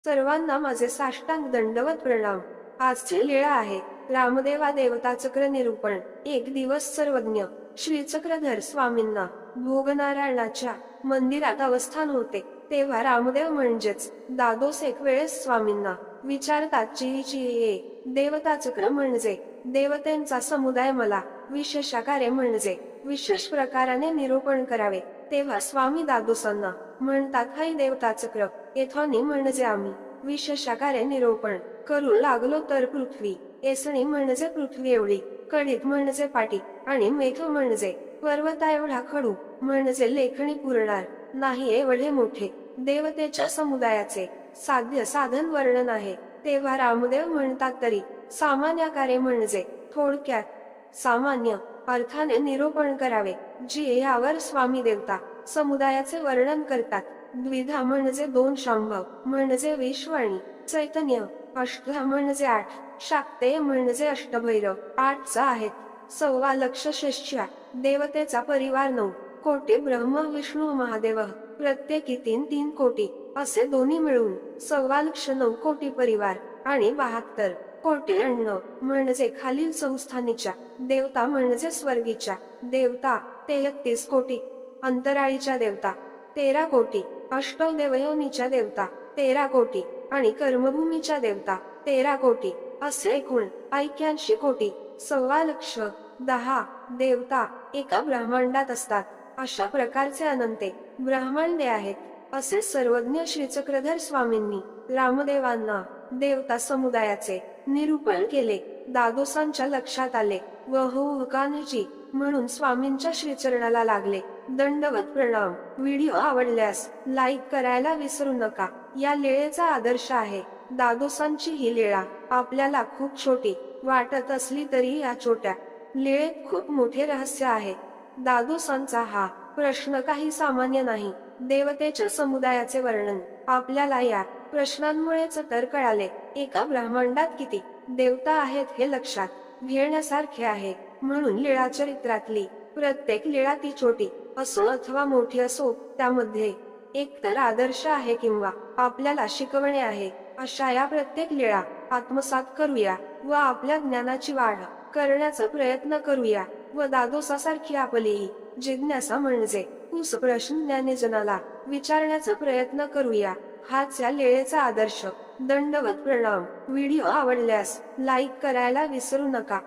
सर्वांना माझे साष्टांग दंडवत प्रणाम। आजची लीळा आहे रामदेवा देवता चक्र निरूपण। एक दिवस सर्वज्ञ श्री चक्रधर स्वामींना भोगनारायणाच्या मंदिरात अवस्थान होते, तेव्हा रामदेव म्हणजेच दादोस एक वेळेस स्वामींना विचारतात, चिये देवता चक्र म्हणजे देवतेंचा समुदाय मला विशेषाकारे म्हणजे विशेष प्रकाराने निरूपण करावे। तेव्हा स्वामी दादोसांना म्हणतात, हाय देवता चक्र येथोनी म्हणजे आम्ही विशेषाकारे निरूपण करू लागलो तर पृथ्वी एसणी म्हणजे पृथ्वी एवढी, कडीत म्हणजे पाटी आणि मेघ म्हणजे पर्वता एवढा खडू म्हणजे लेखणी पुरणार नाही एवढे मोठे देवतेच्या समुदायाचे साध्य साधन वर्णन आहे। तेव्हा रामदेव म्हणतात, तरी सामान्याकारे म्हणजे थोडक्यात सामान्य अर्थाने निरूपण करावे। जी यावर स्वामी देवता समुदायाचे वर्णन करतात। द्विधा म्हणजे दोन, शांभव म्हणजे विश्व आणि चैतन्य, अष्ट म्हणजे 8, शाक्तेय म्हणजे अष्टभैरव 8चा आहेत 1.25 शिष्या, देवतेचा परिवार 9 कोटी, ब्रह्म विष्णू महादेव प्रत्येकी 3-3 कोटी, असे दोन्ही मिळून 1.25 9 कोटी परिवार आणि 72 कोटी अन्न म्हणजे खालील संस्थानीच्या देवता म्हणजे स्वर्गीच्या देवता 33 कोटी, अंतराळीच्या देवता 13 कोटी, अष्टदेवयोनीच्या देवता 13 कोटी आणि कर्मभूमीच्या देवता 13 कोटी, असे एकूण 81 कोटी 1.25 10 देवता एका ब्रह्मांडात असतात। अशा प्रकारचे अनंते ब्रह्मांडे आहेत, असे सर्वज्ञ श्री चक्रधर स्वामींनी रामदेवांना देवता समुदायाचे निरूपण केले। दादोसांच्या लक्षात आले व हो कान्हजी म्हणून स्वामींच्या श्रीचरणाला लागले। दंडवत प्रणाम। व्हिडिओ आवडल्यास लाईक करायला विसरू नका। या लीळेचा आदर्श आहे दादोसांची ही लीळा आपल्याला खूप छोटी वाटत असली तरी या छोट्या लीळेत खूप मोठे रहस्य आहे। दादोसांचा हा प्रश्न काही सामान्य नाही। देवतेच्या समुदायाचे वर्णन आपल्याला या प्रश्नांमुळेच तर कळाले। एका ब्रह्मांडात किती देवता आहेत हे लक्षात घेण्यासारखे आहे। म्हणून लीळा चरित्रातली प्रत्येक लीळा ती छोटी असो अथवा मोठी असो, त्यामध्ये एक तर आदर्श आहे किंवा आपल्याला शिकवणे आहे। अशा या प्रत्येक लीळा आत्मसात करूया व आपल्या ज्ञानाची वाढ करण्याचा प्रयत्न करूया व दादोसासारखी आपलीही जिज्ञासा म्हणजे कुस प्रश्न ज्ञानीजनाला विचारण्याचा प्रयत्न करूया। हाच या लीळेचा आदर्श। दंडवत प्रणाम। व्हिडिओ आवडल्यास लाईक करायला विसरू नका।